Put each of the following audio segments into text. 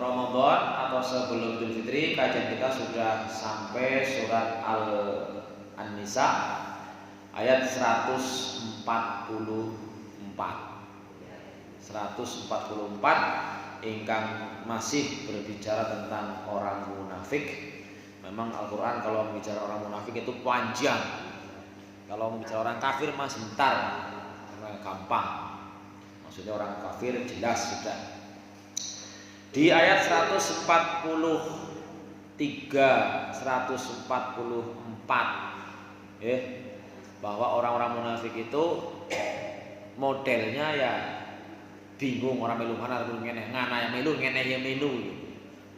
Ramadan atau sebelum Idul Fitri kajian kita sudah sampai surat An-Nisa ayat 144 ingkang masih berbicara tentang orang munafik. Memang Al-Quran kalau bicara orang munafik itu panjang. Kalau bicara orang kafir mah sebentar, karena gampang. Maksudnya orang kafir jelas sudah. Di ayat 143, 144 bahwa orang-orang munafik itu modelnya ya bingung, orang melu mana melu ngene, ngana yang melu ngene ya melu.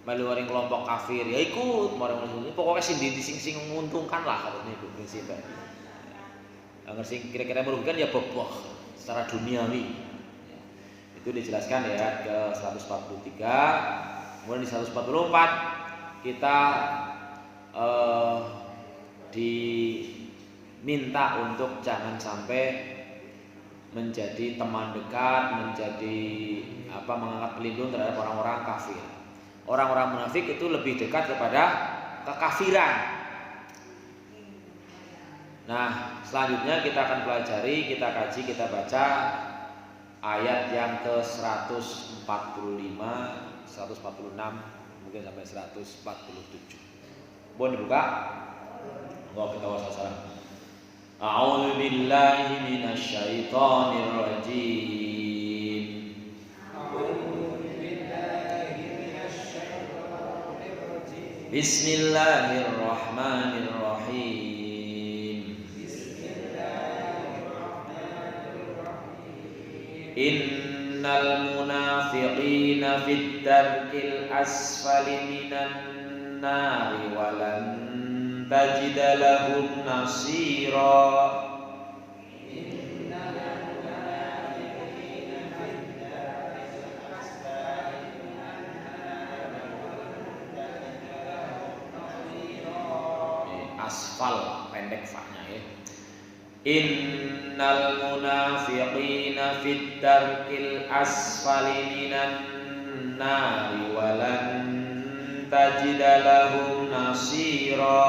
Melu orang kelompok kafir ya ikut, orang melu pokoknya sing menguntungkan lah katanya itu prinsipnya. Yang kira-kira merugikan ya boboh secara duniawi. Itu dijelaskan ya ke 143. Kemudian di 144 kita diminta untuk jangan sampai menjadi teman dekat, menjadi mengangkat pelindung terhadap orang-orang kafir. Orang-orang munafik itu lebih dekat kepada kekafiran. Nah, selanjutnya kita akan pelajari, kita kaji, kita baca ayat yang ke 145, 146, mungkin sampai 147. Boleh dibuka? Enggak, kita wassalam. A'udzu billahi minasyaitonir rajim. Bismillahirrahmanirrahim. Innal munafiqina fit darkil asfali minan nari walan tajida lahum nasira. Asfal pendek fa-nya ya. Innal munafiqina fit darkil asfali minan nari walan tajida lahum nasira.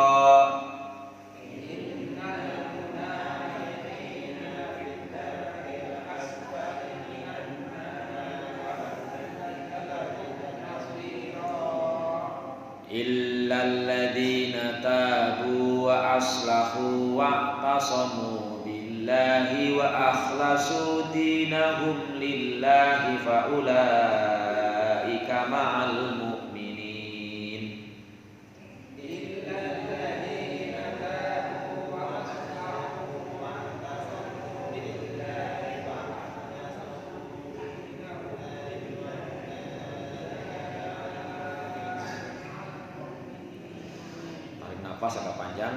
Illal ladzina tabu wa aslahu wa'tasamu billahi wa akhlasu dinahum lillahi fa ulaika ma'al mu'minin. Illal ladzina tabu wa aslahu wa'tasamu billahi wa akhlasu dinahum nafas agak panjang.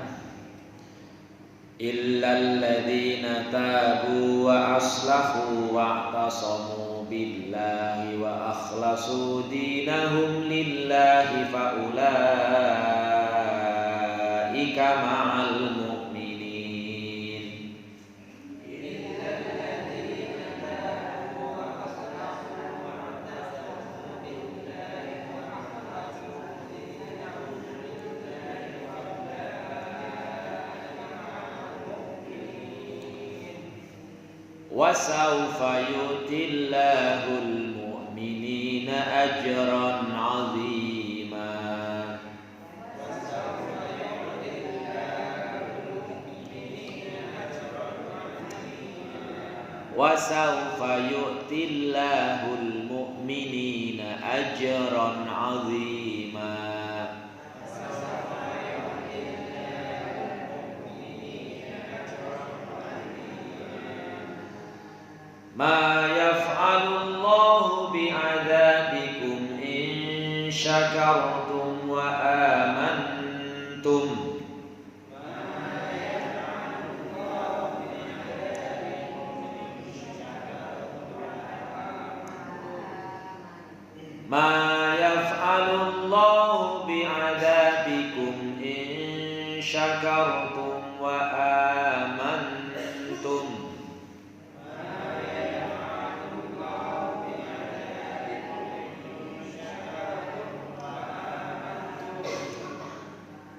Illal ladzina tabu wa aslahu wa'tasamu billahi wa akhlasu dinahum lillahi fa ulaika ma'al mu'minin. Illal ladzina tabu wa aslahu wa'tasamu billahi wa akhlasu dinahum wa sawfa yu'tillahul mu'minina ajran 'azima. Wa sawfa yu'tillahul mu'minina ajran 'azima. Ma yaf'alullahu bi'adzabikum in syakartum wa amantum. Ma yaf'alullahu bi'adzabikum in syakartum wa amantum.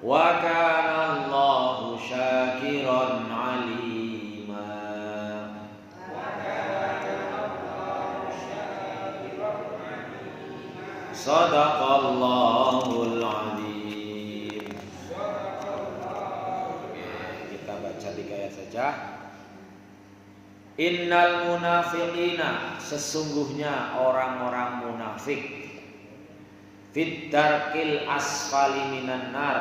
Wa kana Allahu syakiran alima. Shadaqallahul azim. Kita baca 3 ayat saja. Innal munafiqina, sesungguhnya orang-orang munafik, fit darkil asfali minan nar,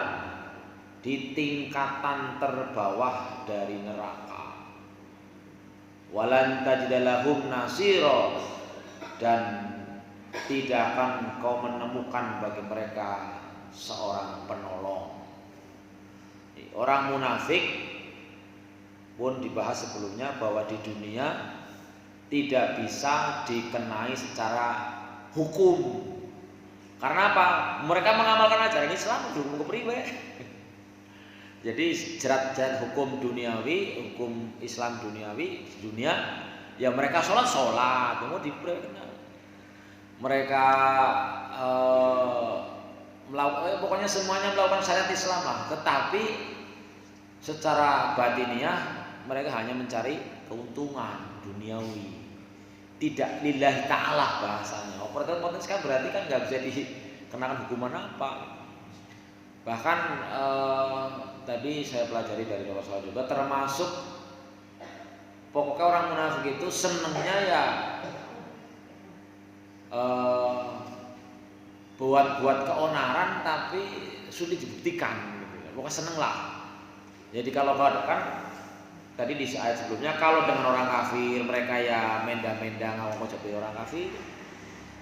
di tingkatan terbawah dari neraka. Walan tajidalahum nasiro, dan tidak akan kau menemukan bagi mereka seorang penolong. Orang munafik pun dibahas sebelumnya bahwa di dunia tidak bisa dikenai secara hukum. Karena apa? Mereka mengamalkan ajaran Islam hukum kepriwe. Jadi jerat-jerat hukum duniawi, hukum Islam duniawi di dunia, ya mereka sholat, mau diberikan. Mereka pokoknya semuanya melakukan syariat Islam lah. Tetapi secara batiniah mereka hanya mencari keuntungan duniawi, tidak lillahi ta'ala bahasanya. Oportunitas kan berarti kan nggak bisa dikenakan hukuman apa. Bahkan tadi saya pelajari dari Rasulullah juga, termasuk pokoknya orang munafik itu senengnya ya buat keonaran tapi sulit dibuktikan gitu. Pokoknya seneng lah. Jadi kalau kan tadi di ayat sebelumnya, kalau dengan orang kafir mereka ya menda-menda ngaku sebagai orang kafir.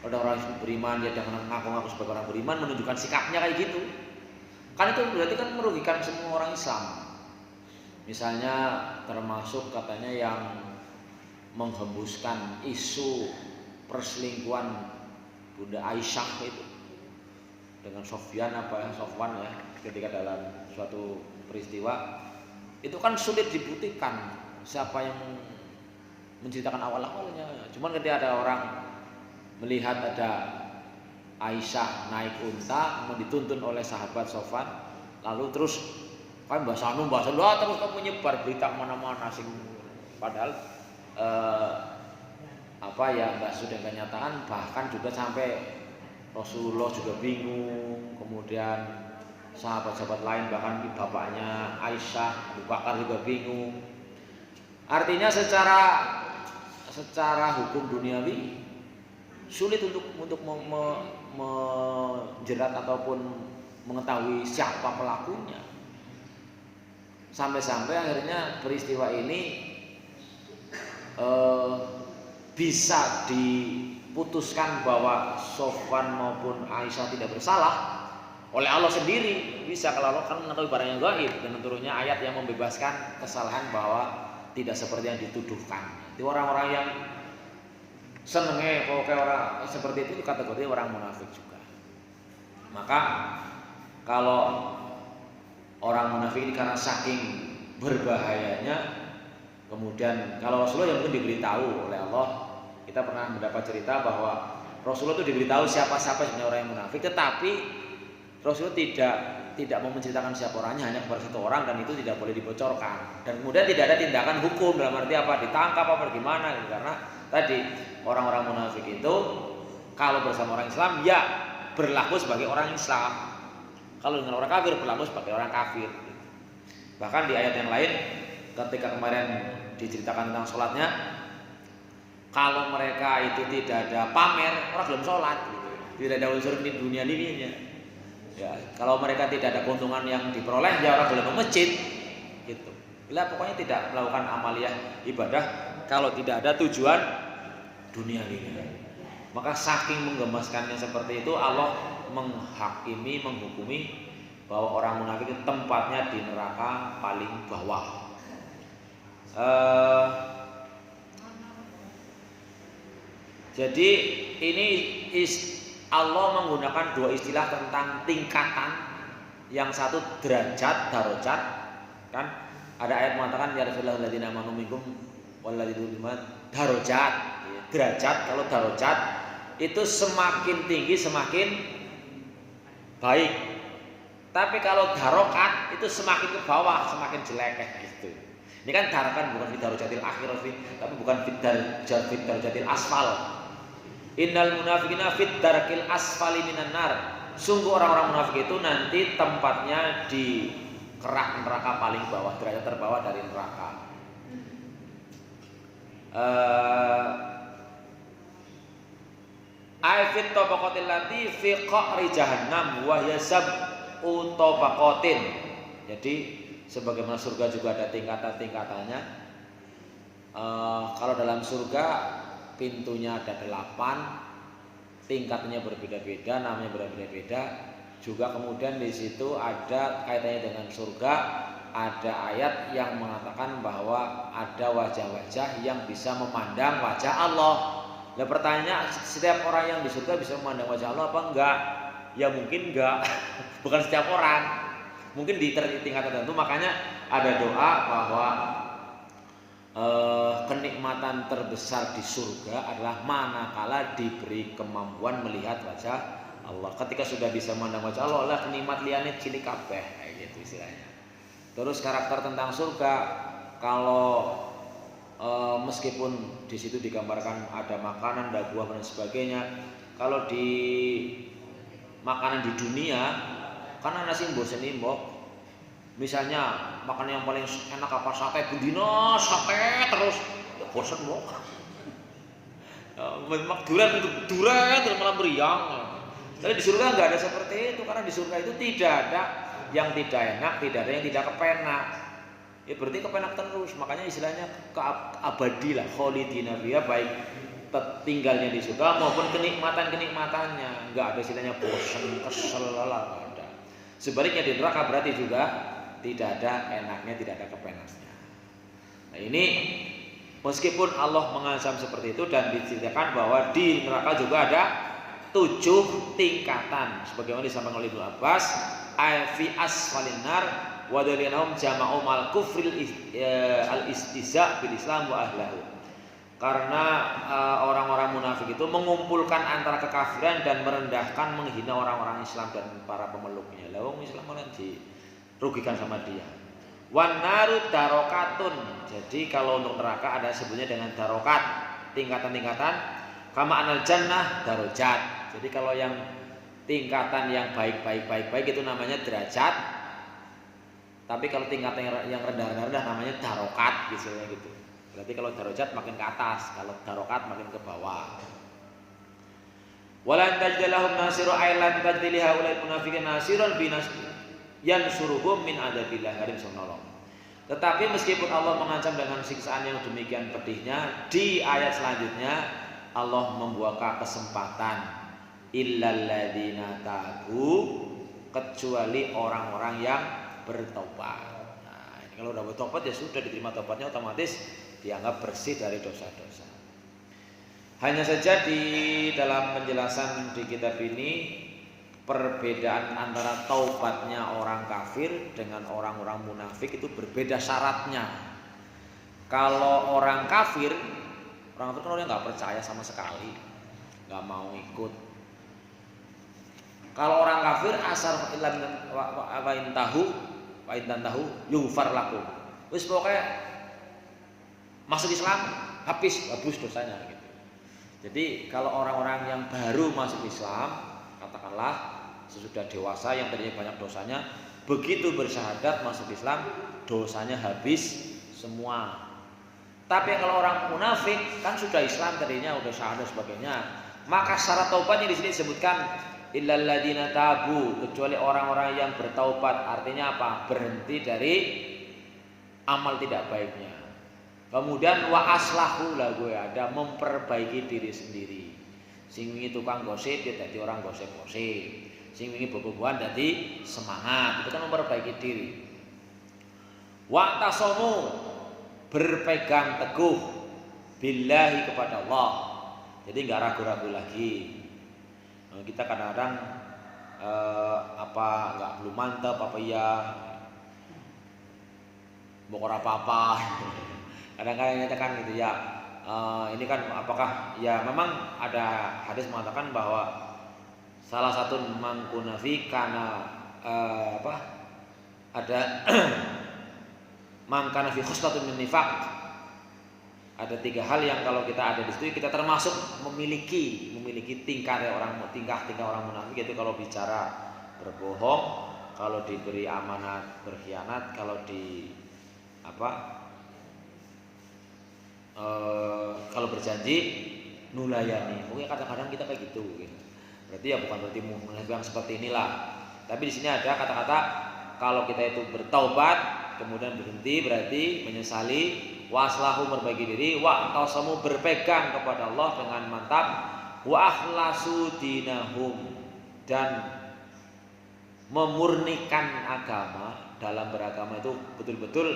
Kalau ada orang beriman dia dengan ngaku-ngaku sebagai orang beriman, menunjukkan sikapnya kayak gitu. Kan itu berarti kan merugikan semua orang Islam. Misalnya termasuk katanya yang menghembuskan isu perselingkuhan Bunda Aisyah itu dengan Sofwan ya, ketika dalam suatu peristiwa itu kan sulit dibuktikan siapa yang menceritakan awal-awalnya. Cuman ketika ada orang melihat ada Aisyah naik unta kemudian dituntun oleh sahabat Sofwan, lalu terus kan bahasa terus kamu menyebar berita mana-mana sing padahal nggak sudah kenyataan, bahkan juga sampai Rasulullah juga bingung, kemudian sahabat-sahabat lain bahkan bapaknya Aisyah Abu Bakar juga bingung. Artinya secara hukum duniawi sulit untuk menjerat ataupun mengetahui siapa pelakunya. Sampai-sampai akhirnya peristiwa ini bisa diputuskan bahwa Sofwan maupun Aisyah tidak bersalah oleh Allah sendiri. Bisa, kalau Allah kan mengetahui barang yang gaib, dan turunnya ayat yang membebaskan kesalahan bahwa tidak seperti yang dituduhkan. Itu orang-orang yang senengnya pokoknya orang seperti itu kategori orang munafik juga. Maka kalau orang munafik ini karena saking berbahayanya, kemudian kalau Rasulullah yang mungkin diberitahu oleh Allah, kita pernah mendapat cerita bahwa Rasulullah itu diberitahu siapa-siapa sebenarnya orang yang munafik, tetapi Rasulullah tidak mau menceritakan siapa orangnya, hanya kepada satu orang, dan itu tidak boleh dibocorkan. Dan kemudian tidak ada tindakan hukum dalam arti apa ditangkap apa gimana gitu. Karena tadi orang-orang munafik itu kalau bersama orang Islam ya berlaku sebagai orang Islam, kalau dengan orang kafir berlaku sebagai orang kafir. Bahkan di ayat yang lain ketika kemarin diceritakan tentang sholatnya, kalau mereka itu tidak ada pamer, orang belum sholat gitu. Tidak ada unsur di dunia dirinya. Ya, kalau mereka tidak ada keuntungan yang diperoleh, ya orang belum masjid gitu. Bila pokoknya tidak melakukan amaliyah ibadah kalau tidak ada tujuan duniawinya. Maka saking menggemaskannya seperti itu, Allah menghukumi bahwa orang munafik itu tempatnya di neraka paling bawah. Jadi ini Allah menggunakan dua istilah tentang tingkatan. Yang satu derajat, darajat, kan ada ayat mengatakan ya Rasulullah alladzina amanu minkum walladzina darajat. Derajat, kalau darajat itu semakin tinggi semakin baik. Tapi kalau darokat itu semakin ke bawah, semakin jelek gitu. Ini kan darokat bukan fidarojatil akhirah sih, tapi bukan fidarojatil asfal. Innal munafiqina fid darkil asfali minan nar. Sungguh orang-orang munafik itu nanti tempatnya di kerak neraka paling bawah, derajat terbawah dari neraka. Aifit tabaqatil lati fi qa'ri jahannam wa yasab utabaqatin. Jadi sebagaimana surga juga ada tingkatan-tingkatannya. Kalau dalam surga pintunya ada 8, tingkatnya berbeda-beda, namanya berbeda-beda. Juga kemudian di situ ada kaitannya dengan surga, ada ayat yang mengatakan bahwa ada wajah-wajah yang bisa memandang wajah Allah. Nah pertanyaan, setiap orang yang di surga bisa memandang wajah Allah apa enggak? Ya mungkin enggak. Bukan setiap orang. Mungkin di tingkat tertentu. Makanya ada doa bahwa kenikmatan terbesar di surga adalah manakala diberi kemampuan melihat wajah Allah. Ketika sudah bisa memandang wajah Allah, lah kenikmat liane cilik kabeh kayak gitu istilahnya. Terus karakter tentang surga, kalau meskipun di situ digambarkan ada makanan, ada buah dan sebagainya, kalau di makanan di dunia karena nasi bosen mbok. Misalnya makanan yang paling enak apa sate budino, sate terus ya bosen mbok. Durian terus malah meriang. Tapi di surga nggak ada seperti itu, karena di surga itu tidak ada yang tidak enak, tidak ada yang tidak kepenak. Ya berarti kepenak terus, makanya istilahnya abadi lah, kholidina fiha, baik tinggalnya di surga maupun kenikmatan-kenikmatannya. Nggak ada istilahnya bosan, kesel lah, nggak ada. Sebaliknya di neraka berarti juga tidak ada enaknya, tidak ada kepenaknya. Nah ini meskipun Allah mengancam seperti itu dan diceritakan bahwa di neraka juga ada 7 tingkatan sebagaimana disampaikan oleh Ibnu Abbas, fi asfalin nar wa dalinahum jama'u mal kufril al-istiza bil Islam wa ahlahu. Karena orang-orang munafik itu mengumpulkan antara kekafiran dan merendahkan, menghina orang-orang Islam dan para pemeluknya. Lah wong Islam malah dirugikan sama dia. Wan naru darokatun. Jadi kalau untuk neraka ada sebutnya dengan darokat, tingkatan-tingkatan. Kama anal jannah darajat. Jadi kalau yang tingkatan yang baik itu namanya derajat. Tapi kalau tingkatan yang rendah-rendah namanya darokat gitu. Berarti kalau darajat makin ke atas, kalau darokat makin ke bawah. Walan tajdalahum nasiru ailan tajdiliha ulai munafiqin nasiran binas yansuruhum min adabillah, ada bisa menolong. Tetapi meskipun Allah mengancam dengan siksaan yang demikian pedihnya, di ayat selanjutnya Allah membuka kesempatan illal ladzina tabu, kecuali orang-orang yang bertobat. Nah, ini kalau udah bertobat ya sudah diterima tobatnya, otomatis dianggap bersih dari dosa-dosa. Hanya saja di dalam penjelasan di kitab ini perbedaan antara taubatnya orang kafir dengan orang-orang munafik itu berbeda syaratnya. Kalau orang kafir kan orang yang nggak percaya sama sekali, nggak mau ikut. Kalau orang kafir asal wa in tahu yughfar lakum. Wis pokoknya masuk Islam habis dosanya gitu. Jadi kalau orang-orang yang baru masuk Islam, katakanlah sesudah dewasa yang tadinya banyak dosanya, begitu bersyahadat masuk Islam, dosanya habis semua. Tapi kalau orang munafik kan sudah Islam tadinya, udah syahadat sebagainya, maka syarat taubatnya di sini disebutkan illal ladzina tabu, kecuali orang-orang yang bertaubat. Artinya apa? Berhenti dari amal tidak baiknya. Kemudian wa aslahu lah, gue ada memperbaiki diri sendiri. Sing wingi tukang gosip dia jadi orang gosip-gosip. Sing wingi bobo-boboan jadi semangat. Itu kan memperbaiki diri. Wa tasamu, berpegang teguh billahi kepada Allah. Jadi nggak ragu-ragu lagi. Kita kadang-kadang belum mantap apa ya, bokor apa-apa. Kadang-kadang nyatakan gitu ya. Ini kan apakah ya memang ada hadis mengatakan bahwa salah satu mangkunafi karena apa? Ada man kana fi khuslatun min nifaq. Ada 3 hal yang kalau kita ada di situ kita termasuk memiliki tingkah orang munafik, yaitu kalau bicara berbohong, kalau diberi amanat berkhianat, kalau kalau berjanji nulayani. Mungkin kadang-kadang kita kayak gitu. Berarti ya bukan berarti munafik yang seperti inilah. Tapi di sini ada kata-kata kalau kita itu bertaubat kemudian berhenti berarti menyesali, waslahu berbagi diri, wa tasamu berpegang kepada Allah dengan mantap, wa akhlasu dinahum dan memurnikan agama. Dalam beragama itu betul-betul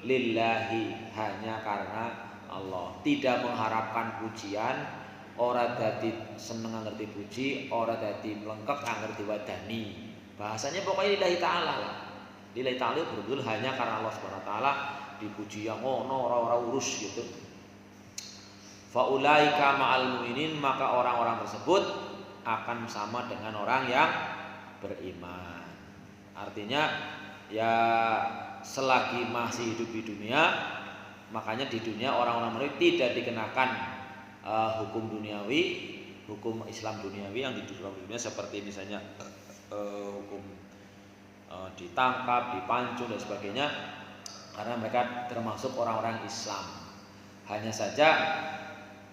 lillahi, hanya karena Allah, tidak mengharapkan pujian, ora dadi seneng ngerti puji, ora dadi melengkek ngerti wadani. Bahasanya pokoknya lillahi ta'ala lah. Lillahi ta'ala betul-betul hanya karena Allah Subhanahu wa taala, dipuji yang ngono ora urus gitu. Faulaika ma'al mu'minin, maka orang-orang tersebut akan sama dengan orang yang beriman. Artinya ya selagi masih hidup di dunia, makanya di dunia orang-orang munafik tidak dikenakan hukum duniawi, hukum Islam duniawi yang di dunia seperti misalnya hukum ditangkap, dipancung dan sebagainya, karena mereka termasuk orang-orang Islam. Hanya saja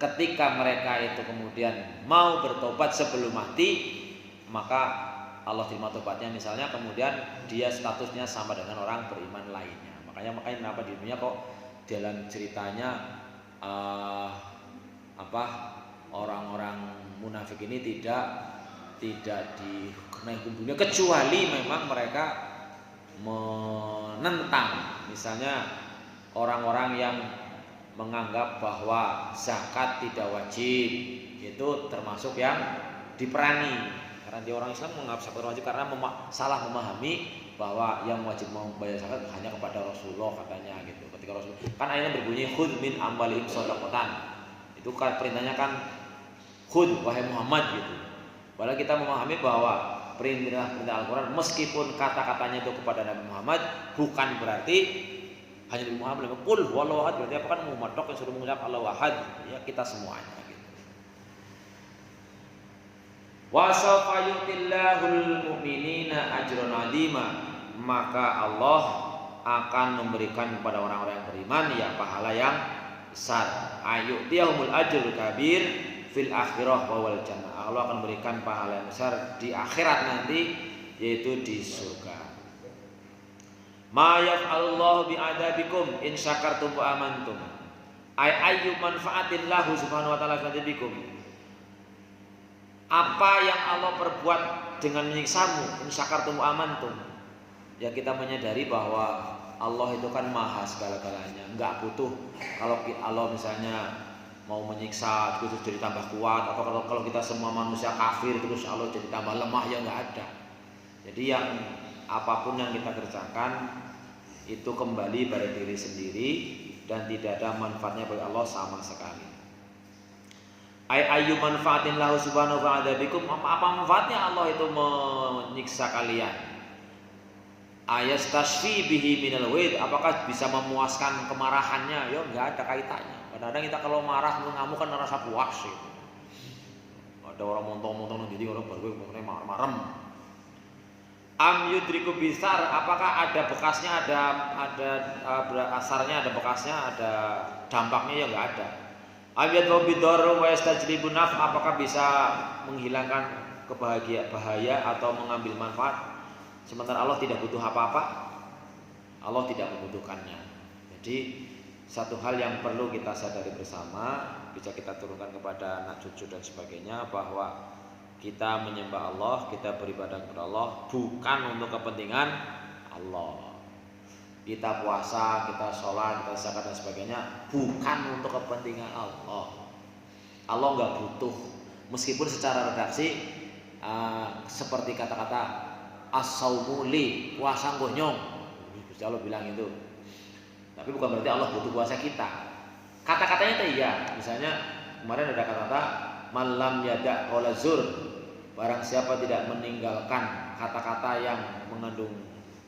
ketika mereka itu kemudian mau bertobat sebelum mati, maka Allah terima tobatnya, misalnya kemudian dia statusnya sama dengan orang beriman lainnya. Makanya kenapa di dunia kok dalam ceritanya orang-orang munafik ini tidak dikenai hukum dunia, kecuali memang mereka menentang, misalnya orang-orang yang menganggap bahwa zakat tidak wajib, itu termasuk yang diperangi. Karena dia orang Islam menganggap zakat wajib karena salah memahami bahwa yang wajib membayar zakat hanya kepada Rasulullah katanya gitu. Ketika Rasul kan ayatnya berbunyi khudz min amwalihim shadaqatan, itu kan perintahnya kan khudz wahai Muhammad gitu. Padahal kita memahami bahwa perintah Al-Quran meskipun kata-katanya itu kepada Nabi Muhammad, bukan berarti hanya Nabi Muhammad. Qul huwallahu ahad, berarti apa kan Muhammad yang suruh mengucap Allahu ahad, ya kita semuanya gitu. Wa sawfa yu'tillahul mu'minina ajran 'azima, maka Allah akan memberikan kepada orang-orang yang beriman ya pahala yang besar. Ayyutiyahumul ajrul kabir fil akhirah wa wal jannah. Allah akan berikan pahala yang besar di akhirat nanti, yaitu di surga. Ma yaf'alullahu bi'adabikum in syakartum wa amantum. Ayyu manfaatin lahu subhanahu wa ta'ala bikum. Apa yang Allah perbuat dengan menyiksamu in syakartum wa amantum. Ya kita menyadari bahwa Allah itu kan maha segala-galanya, enggak butuh kalau Allah misalnya mau menyiksa terus jadi tambah kuat, atau kalau kita semua manusia kafir terus Allah jadi tambah lemah, ya enggak ada. Jadi yang apapun yang kita kerjakan itu kembali pada diri sendiri dan tidak ada manfaatnya bagi Allah sama sekali. Ayyu manfaatin lahu subhanahu wa ta'ala bikum, apa manfaatnya Allah itu menyiksa kalian? Ayastashfi bihi minal waid, apakah bisa memuaskan kemarahannya? Ya enggak ada kaitannya. Kadang-kadang kita kalau marah mengamuk kan merasa puas gitu. Ada orang montong-montong jadi orang baru pokoknya marem. Am yudriku bisar, apakah ada bekasnya, ada asarnya, ada bekasnya, ada dampaknya? Ya enggak ada. Am yadru bidar wa yastajlibu naf, apakah bisa menghilangkan bahaya atau mengambil manfaat? Sementara Allah tidak butuh apa-apa. Allah tidak membutuhkannya. Jadi satu hal yang perlu kita sadari bersama, bisa kita turunkan kepada anak cucu dan sebagainya, bahwa kita menyembah Allah, kita beribadah kepada Allah bukan untuk kepentingan Allah. Kita puasa, kita sholat, kita zakat dan sebagainya bukan untuk kepentingan Allah. Allah nggak butuh, meskipun secara redaksi seperti kata-kata as-saumu li, puasa gonyong, Gusti Allah bilang itu. Tapi bukan berarti Allah butuh puasa kita. Kata-katanya itu iya. Misalnya kemarin ada kata-kata malam yada qola zur, barang siapa tidak meninggalkan kata-kata yang mengandung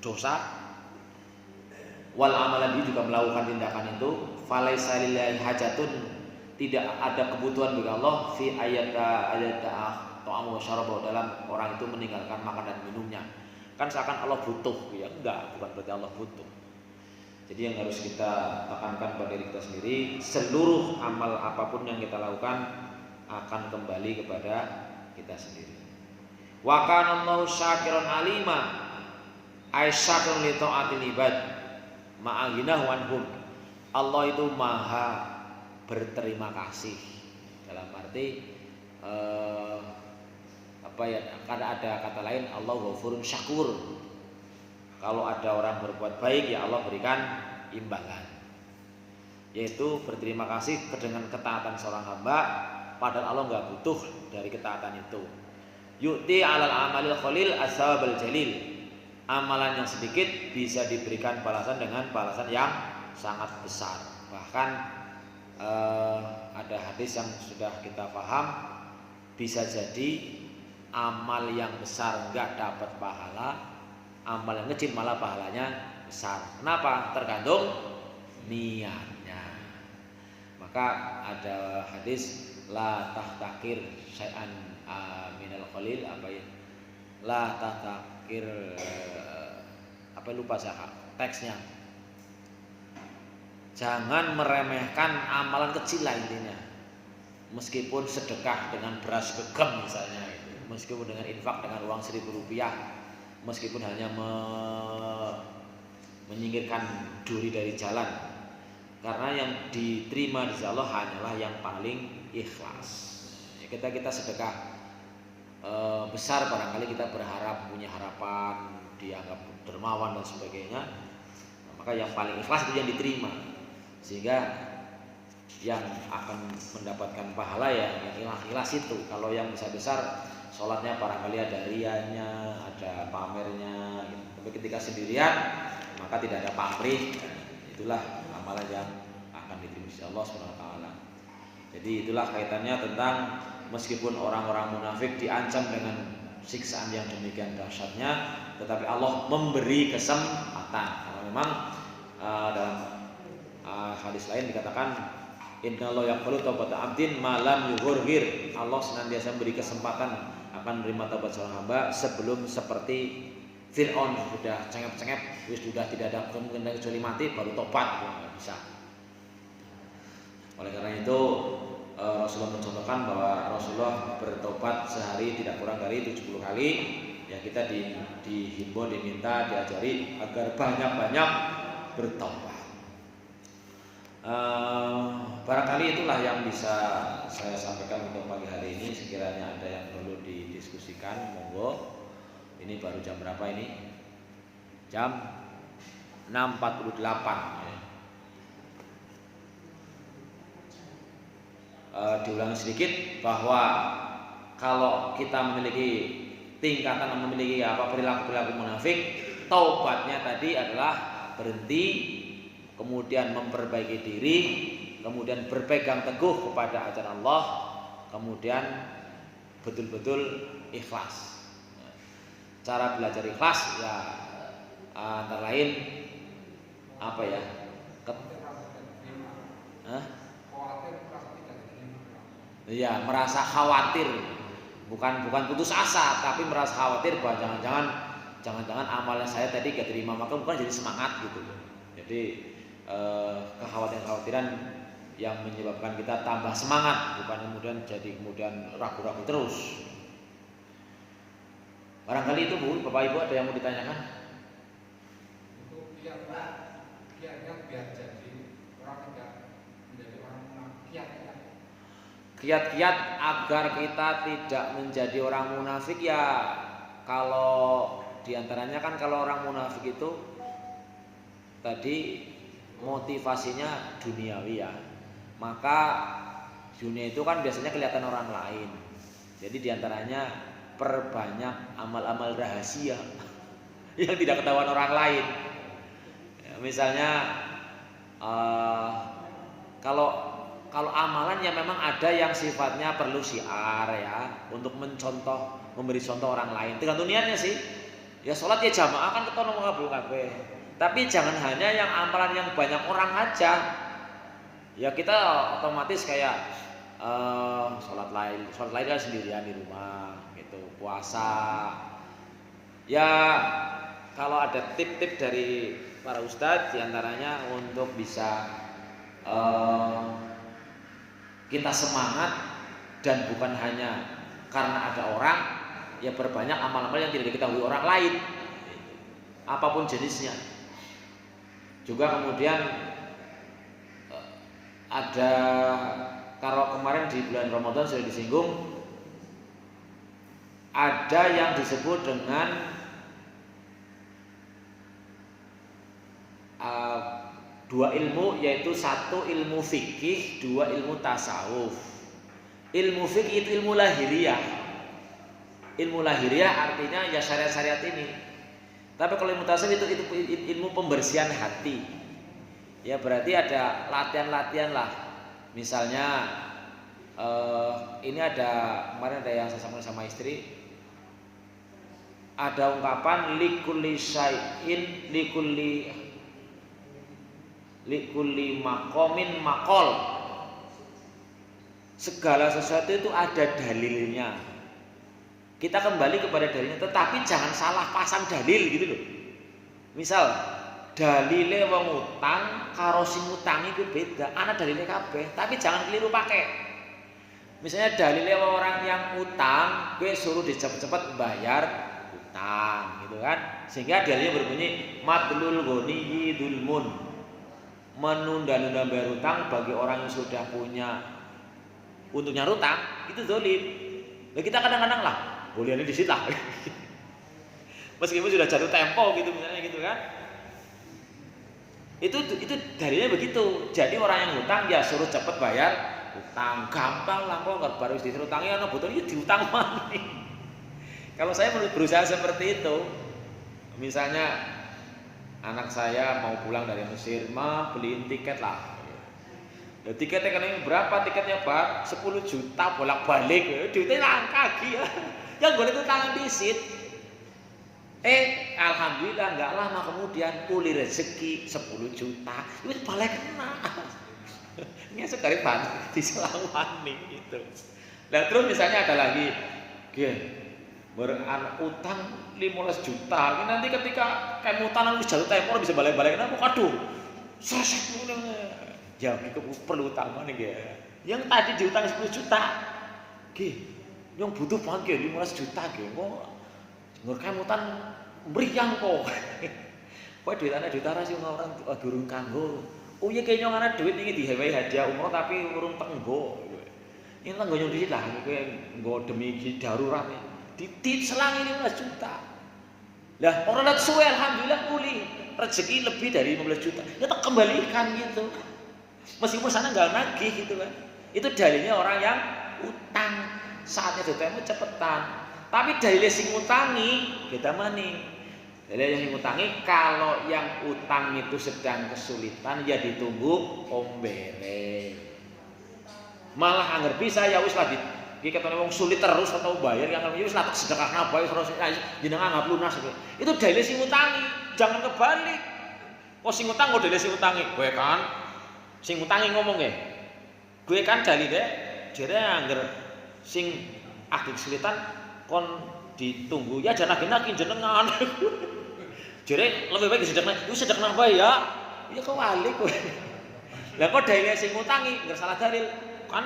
dosa, wal amalan, dia juga melakukan tindakan itu, falaisa lillahi hajatun, tidak ada kebutuhan bagi Allah fi ayata ta'am wa syarab, dalam orang itu meninggalkan makan dan minumnya. Kan seakan Allah butuh, ya enggak, bukan berarti Allah butuh. Jadi yang harus kita tekankan pada diri kita sendiri, seluruh amal apapun yang kita lakukan akan kembali kepada kita sendiri. Wa kana Allahu syakiran alima, ay syakirun li ta'atil ibad ma'aginahu anhum. Allah itu maha berterima kasih, dalam arti karena ada kata lain, Allah ghafurun syakur. Kalau ada orang berbuat baik, ya Allah berikan imbalan, yaitu berterima kasih dengan ketaatan seorang hamba, padahal Allah nggak butuh dari ketaatan itu. Yu'ti 'alal amalil qalil as-sawabal jalil. Amalan yang sedikit bisa diberikan balasan dengan balasan yang sangat besar. Bahkan ada hadis yang sudah kita paham, bisa jadi amal yang besar nggak dapat pahala, amal yang kecil malah pahalanya besar. Kenapa? Tergantung niatnya. Maka ada hadis la tahtakir syai'an minal qalil, la tahtakir, lupa saya teksnya. Jangan meremehkan amalan kecil lah intinya. Meskipun sedekah dengan beras begem misalnya, meskipun dengan infak dengan uang 1.000 rupiah, meskipun hanya menyingkirkan duri dari jalan, karena yang diterima di Allah hanyalah yang paling ikhlas. Ya, kita sedekah besar, barangkali kita berharap, punya harapan dianggap dermawan dan sebagainya, maka yang paling ikhlas itu yang diterima, sehingga yang akan mendapatkan pahala ya yang ikhlas itu. Kalau yang besar-besar, sholatnya barangkali ada rianya, ada pamernya, gitu. Tapi ketika sendirian maka tidak ada pamrih. Itulah amalan yang akan diterima oleh Allah Subhanahu wa taala. Jadi itulah kaitannya tentang meskipun orang-orang munafik diancam dengan siksaan yang demikian dahsyatnya, tetapi Allah memberi kesempatan. Karena memang dalam hadis lain dikatakan, innallaha yaqbalu taubata 'abdin ma lam yughurghir. Allah senantiasa memberi kesempatan akan menerima taubat seorang hamba sebelum seperti Fir'aun sudah cengep-cengep, sudah tidak ada kemungkinan kecuali mati, baru tobat, nggak bisa. Oleh karena itu Rasulullah mencontohkan bahwa Rasulullah bertobat sehari tidak kurang dari 70 kali. Ya, kita dihimbau, diminta, diajari agar banyak-banyak bertobat. Barangkali itulah yang bisa saya sampaikan untuk pagi hari ini. Sekiranya ada yang perlu didiskusikan, monggo. Ini baru jam berapa ini? Jam 6.48 ya. Diulangi sedikit bahwa kalau kita memiliki tingkatan, memiliki perilaku munafik, taubatnya tadi adalah berhenti, kemudian memperbaiki diri, kemudian berpegang teguh kepada ajaran Allah, kemudian betul-betul ikhlas. Cara belajar ikhlas ya antara lain apa ya? Iya, merasa khawatir, bukan putus asa, tapi merasa khawatir bahwa jangan-jangan amalan saya tadi gak terima, maka bukan jadi semangat gitu. Jadi kekhawatiran yang menyebabkan kita tambah semangat, bukan kemudian ragu-ragu terus. Barangkali itu Bu, Bapak Ibu ada yang mau ditanyakan? Untuk biar jadi orang tidak menjadi orang munafik. Kiat-kiat agar kita tidak menjadi orang munafik ya, kalau diantaranya kan kalau orang munafik itu tadi motivasinya duniawi ya, maka dunia itu kan biasanya kelihatan orang lain. Jadi diantaranya perbanyak amal-amal rahasia yang tidak ketahuan orang lain. Ya, misalnya kalau kalau amalan ya memang ada yang sifatnya perlu syiar ya, untuk mencontoh, memberi contoh orang lain. Tergantung niatnya sih. Ya sholat ya jamaah kan ketemu kabeh kabeh. Tapi jangan hanya yang amalan yang banyak orang aja. Ya kita otomatis kayak sholat lain kan sendirian di rumah gitu, puasa. Ya kalau ada tip-tip dari para ustadz diantaranya untuk bisa kita semangat dan bukan hanya karena ada orang, ya berbanyak amal-amal yang tidak diketahui orang lain, apapun jenisnya. Juga kemudian ada, kalau kemarin di bulan Ramadan sudah disinggung, ada yang disebut dengan dua ilmu, yaitu satu ilmu fikih, dua ilmu tasawuf. Ilmu fikih itu ilmu lahiriah. Ilmu lahiriah artinya ya syariat-syariat ini. Tapi kalau ilmu tasawuf itu ilmu pembersihan hati. Ya berarti ada latihan-latihan lah. Misalnya ini ada, kemarin ada yang saya sambung sama istri, ada ungkapan likulli syai'in likulli maqamin maqal. Segala sesuatu itu ada dalilnya. Kita kembali kepada dalilnya, tetapi jangan salah pasang dalil gitu loh. Misal dalile wong utang karo sing utangi ku beda, ana dalile kabeh, tapi jangan keliru pakai. Misalnya dalile orang yang utang, gue suruh dicepet-cepet bayar utang gitu kan. Sehingga dalilnya berbunyi madlul ghaniyyi dzulmun. Menunda-nunda bayar utang bagi orang yang sudah punya untuk nyari utang itu zalim. Nah, kita kadang-kadang lah boleh ini disita. Meskipun sudah jatuh tempo gitu misalnya gitu kan. Itu dalilnya begitu. Jadi orang yang hutang ya suruh cepet bayar utang, gampang lah kok, enggak baru disuruh utangnya ana botol ya diutang maneh. Kalau saya berusaha seperti itu, misalnya anak saya mau pulang dari Mesir, mah beliin tiket lah. Ya, tiketnya kan ini berapa tiketnya Pak? 10 juta bolak-balik. Duitnya langka ya. Yang gue itu tangan disit. Alhamdulillah nggak lama kemudian uli rezeki 10 juta. Itu balik kena. Ini sekali Pak diselawani gitu. Dan terus misalnya ada lagi, utang 15 juta. Ini nanti ketika kayak utang harus jatuh tempo bisa balik-balik. Nah, aduh, sesek ya itu perlu utang nih ya. Yang tadi diutang 10 juta, yang butuh banget 15 juta, kok ngurus utang meriang kok. Kok duitane ditara sih orang durung kanggo. Oh iya kayaknya ana duit iki dihewehi hadiah umroh tapi urung tenggo. Ini tenggo nyong disit lah, kowe nggo demi darurat. Selang 15 juta. Lah orang lihat suwe alhamdulillah pulih. Rezeki lebih dari 15 juta. Ya tak kembalikan gitu. Meskipun sana enggak nagih gitu kan. Itu dalilnya orang yang utang. Saatnya ditemu cepetan. Tapi dalilnya sing ngutangi kita maning. Dalilnya sing ngutangi kalau yang utang itu sedang kesulitan ya ditunggu ombere. Malah anggar bisa ya wis lah iki ketone wong sulit terus atau bayar yang wis lah sedekahna bae terus jenengan anggap lunas gitu. Itu dalile sing ngutangi, jangan kebalik. Oh sing utang kok dalile sing utangi. Kowe kan sing utangi ngomong nggih. Kowe kan dalile jere anggar sing agek kesulitan kon ditunggu ya jangan nagih jenengan. Jere lebih baik sedekah, wis sedekah bae ya. Ya kewalik kowe. Lah kok dalile sing ngutangi enggak salah dalil kan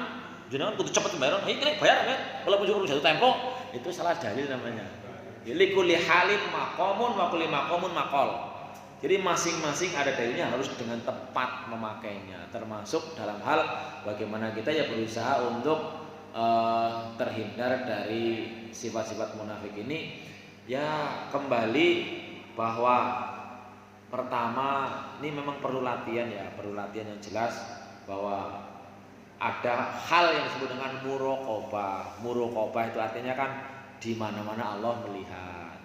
jenengan kudu cepet bayar, bayar kan? Walaupun jauh jatuh tempo, itu salah dalil namanya. Likulli halin maqamun wa kulli maqamun maqal. Jadi masing-masing ada dalilnya harus dengan tepat memakainya. Termasuk dalam hal bagaimana kita ya berusaha untuk terhindar dari sifat-sifat munafik ini. Ya kembali bahwa pertama ini memang perlu latihan ya, perlu latihan yang jelas bahwa ada hal yang disebut dengan muraqabah. Muraqabah itu artinya kan di mana-mana Allah melihat.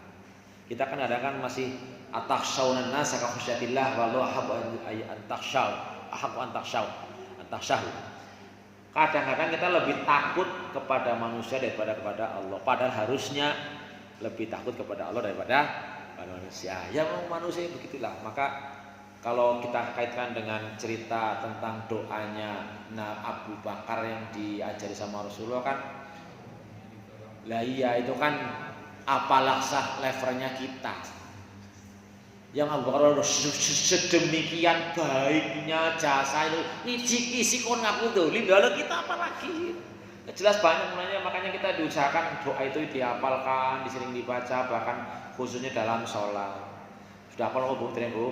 Kita kan kadang masih atakhshawna nasa ka khasyatillah wallahu ahabbu an takhshaw. Ahabbu an takhshaw. Kadang-kadang kita lebih takut kepada manusia daripada kepada Allah. Padahal harusnya lebih takut kepada Allah daripada manusia. Ya manusia begitulah. Maka kalau kita kaitkan dengan cerita tentang doanya Abu Bakar yang diajari sama Rasulullah kan, lah iya itu kan apalaksa levelnya kita. Yang Abu Bakar sedemikian baiknya jasa itu isi kon ngaku dolim, lalu kita apa lagi? Jelas banyak mulanya, makanya kita diusahakan doa itu dihafalkan, disering dibaca, bahkan khususnya dalam sholat. Sudah hafal kok Bu? Bu?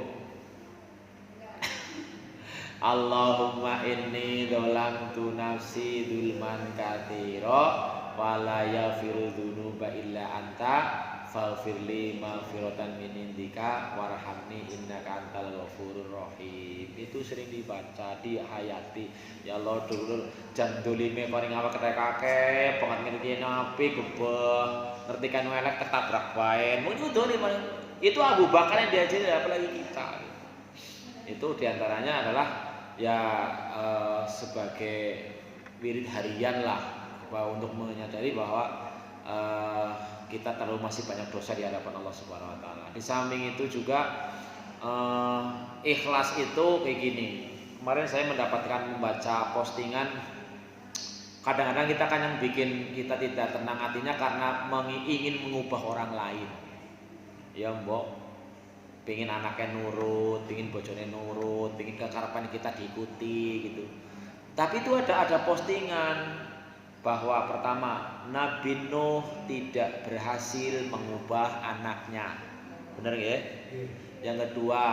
Allahumma inni dzalamtu nafsi dzulman katsira wa la yaghfiru dzunuba illa anta faghfirli maghfiratan min indika warhamni innaka antal ghafurur rahim. Itu sering dibaca, dihayati. Ya Allah dulur jan dolime paring awak ketekake banget ngerti napi gebeh ngertikan welek ketabrak bae. Mun itu dolim. Itu Abu Bakar yang diajari, apalagi kita. Itu diantaranya adalah ya sebagai wirid harian lah, bahwa untuk menyadari bahwa kita terlalu masih banyak dosa di hadapan Allah Subhanahu wa taala. Di samping itu juga ikhlas itu kayak gini. Kemarin saya mendapatkan membaca postingan, kadang-kadang kita kan yang bikin kita tidak tenang hatinya karena ingin mengubah orang lain. Ya mbok, pengen anaknya nurut, pengen bojone nurut, pengen kekarepan kita diikuti gitu. Tapi itu ada postingan bahwa pertama Nabi Nuh tidak berhasil mengubah anaknya, benar ya? Yang kedua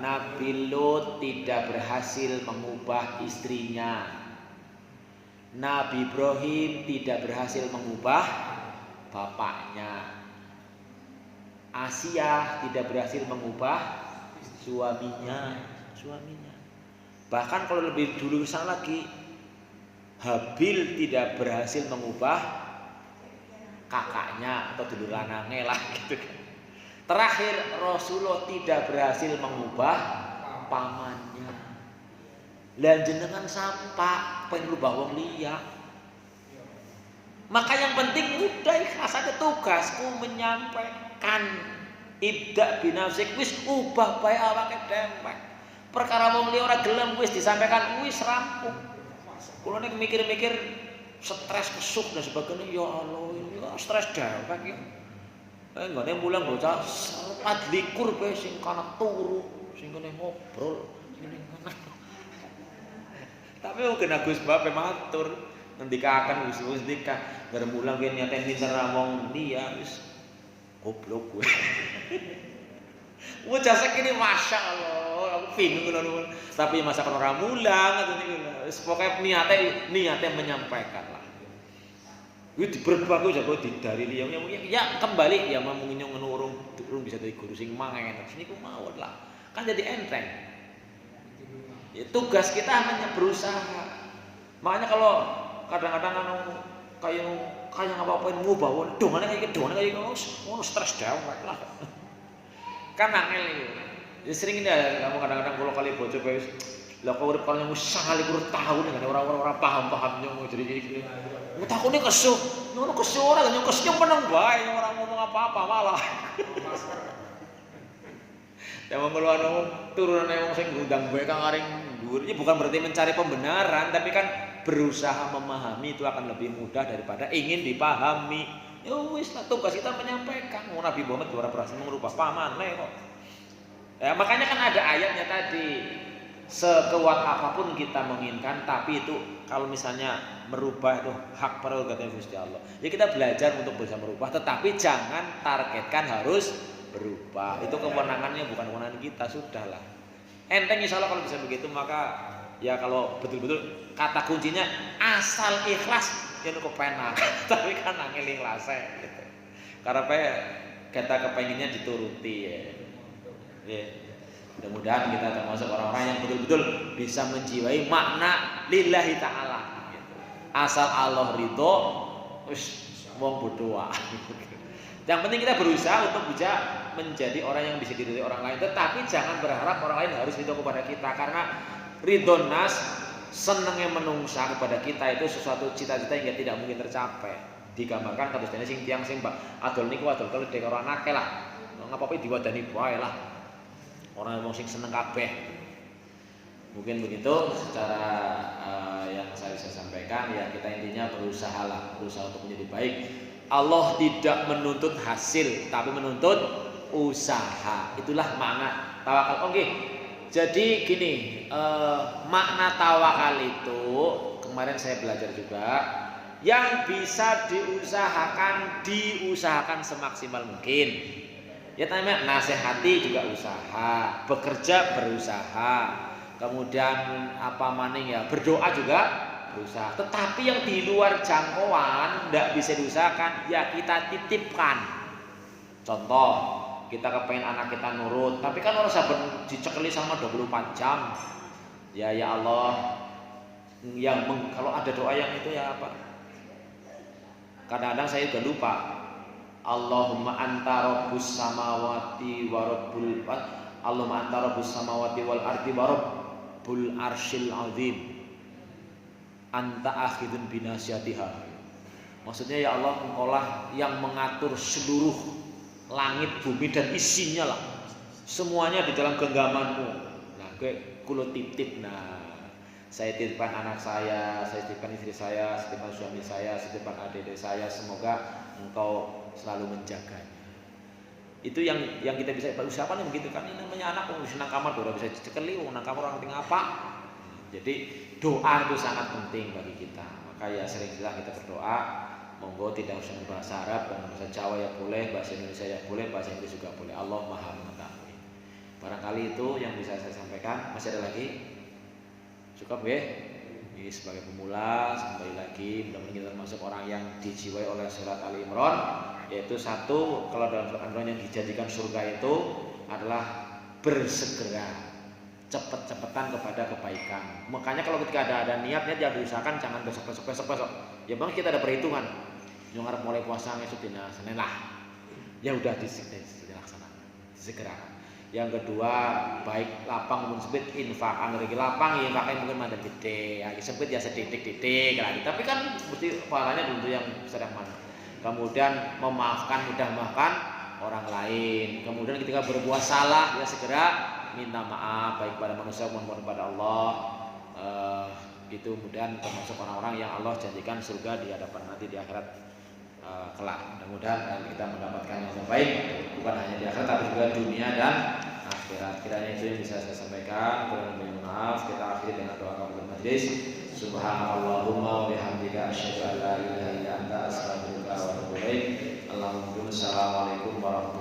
Nabi Lut tidak berhasil mengubah istrinya. Nabi Ibrahim tidak berhasil mengubah bapaknya. Asia tidak berhasil mengubah suaminya. Bahkan kalau lebih dulu sana lagi, Habil tidak berhasil mengubah kakaknya atau dulur lanangnya lah gitu kan. Terakhir Rasulullah tidak berhasil mengubah pamannya. Lan jenengan sampak pengen rubah wong liya. Maka yang penting udah ikhlas aja, tugasku menyampaikan. Ibda binafsik, wis ubah bae awake dhewe. Perkara wong liya ora gelem wis disampaikan wis rampung. Kula nek mikir-mikir stres kesuk dan sebagainya, ya Allah ini stres dhewe iki. Nggone mulang bocah 24 bae sing kana turu, sing kene ngobrol, sing kene. Tapi mungkin Agus Bapak matur ngendikaken wis ngendika ngermulang kene nyate pinter ngomong dia wis goblok gue. Bocah sakene masyaallah, aku bingung ngono. Tapi masakan orang mulang atau niku. Wis pokoke niate menyampaikan lah. Kuwi diberbaku jago didari liya ya kembali ya mung ngono urung bisa dari guru sing mangen. Niku mawon lah. Kan jadi enteng. Ya, tugas kita hanya berusaha. Makanya kalau kadang-kadang kayak ngapa-ngapain ngubah dongane kayak ngono stres dhewe lah. Kan angel iki. Ya sering ini kamu kadang-kadang kalau kali bojo wis lha kok urip kalau wis 29 tahun dengan orang-orang paham nyong jadi iki. Takune kesuh. Ngono kesuh ora nyong kesuh meneng bae ora ngomong apa-apa malah. Ya wong kula turunane wong sing ngundang bae kang aring dhuwur iki bukan berarti mencari pembenaran, tapi kan berusaha memahami itu akan lebih mudah daripada ingin dipahami. Ya wis lah tugas kita menyampaikan. Nabi Muhammad ora berhasil mengubah pamane kok. Ya makanya kan ada ayatnya tadi. Sekuat apapun kita menginginkan, tapi itu kalau misalnya merubah itu hak prerogatif Gusti Allah. Ya kita belajar untuk bisa merubah, tetapi jangan targetkan harus berubah. Itu kewenangannya bukan kewenangan kita, sudahlah. Enteng insyaallah kalau bisa begitu, maka ya kalau betul-betul kata kuncinya asal ikhlas ya kok penak. Tapi kan angel ikhlase gitu. Karena kita kepenginnya dituruti ya. Ya. Mudah-mudahan kita termasuk orang-orang yang betul-betul bisa menjiwai makna lillahi ta'ala gitu. Asal Allah ridho wis wong berdoa. Yang penting kita berusaha untuk bisa menjadi orang yang bisa diridhoi orang lain, tetapi jangan berharap orang lain harus ridho kepada kita, karena ridho nas senengnya menungsa kepada kita itu sesuatu cita-cita yang tidak mungkin tercapai. Digambarkan kados dene sing tiyang sing adol niku adol keledhe karo anake lah. Ngapa-apa diwadani wae lah. Orang wong sing seneng kabeh. Mungkin begitu secara yang saya bisa sampaikan, ya kita intinya berusaha untuk menjadi baik. Allah tidak menuntut hasil, tapi menuntut usaha. Itulah makna tawakal. Oke. Jadi gini, makna tawakal itu kemarin saya belajar juga, yang bisa diusahakan semaksimal mungkin. Ya namanya nasihati juga usaha, bekerja berusaha, kemudian apa maning ya berdoa juga berusaha. Tetapi yang di luar jangkauan tidak bisa diusahakan, ya kita titipkan. Contoh, kita kepengen anak kita nurut, tapi kan orang sabar dicekeli sama 24 jam. Ya Allah, kalau ada doa yang itu ya apa? Kadang-kadang saya juga lupa. Allahumma anta rabbus samawati wa rabbul Allahumma anta rabbus samawati wal ardi wa rabbul arsyil azim. Anta akhidun binasyatiha. Maksudnya ya Allah, engkaulah yang mengatur seluruh langit, bumi dan isinya lah. Semuanya di dalam genggamanmu. Nah, kulo titip. Nah, saya titipkan anak saya titipkan istri saya titipkan suami saya titipkan adik-adik saya, semoga engkau selalu menjaganya. Itu yang kita bisa usahakan begitu kan. Ini namanya anak nang kamar udah bisa dicekeli, nang kamar orang tinggal apa. Jadi doa itu sangat penting bagi kita. Maka ya seringlah kita berdoa, monggo tidak usah bahasa Arab, bahasa Jawa ya boleh, bahasa Indonesia ya boleh, bahasa Inggris juga boleh. Allah Maha mengetahui. Barangkali itu yang bisa saya sampaikan. Masih ada lagi? Cukup ya? Ini sebagai pemula, kembali lagi mudah-mudahan kita termasuk orang yang dijiwai oleh surat Ali Imran, yaitu satu, kalau dalam surat Al-Imran yang dijadikan surga itu adalah bersegera, cepet-cepetan kepada kebaikan. Makanya kalau ketika ada niatnya jangan diusahakan, jangan besok. Ya bang, kita ada perhitungan. Yang harap mulai puasa esok dina Senin lah. Ya udah dilaksanakan, disegerakan. Yang kedua, baik lapang maupun sempit, infak angger iki lapang ya infaknya mungkin mandan gede, ya sempit ya sedidik-didik lagi. Tapi kan mesti pahalanya tentu yang sedang mana. Kemudian mudah memaafkan orang lain. Kemudian ketika berbuat salah ya segera minta maaf baik pada manusia maupun kepada Allah. Itu kemudian termasuk orang-orang yang Allah janjikan surga di hadapan nanti di akhirat kelak. Mudah-mudahan kita mendapatkan yang terbaik bukan hanya di akhirat tapi juga dunia dan akhirat. Kiranya itu yang bisa saya sampaikan. Kurang lebih maaf. Kita akhiri dengan doa kafaratul majlis. Subhanallahumma wa bihamdika asyhadu an la ilaha illa anta astaghfiruka wa atubu ilaik. Assalamualaikum warahmatullahi wabarakatuh.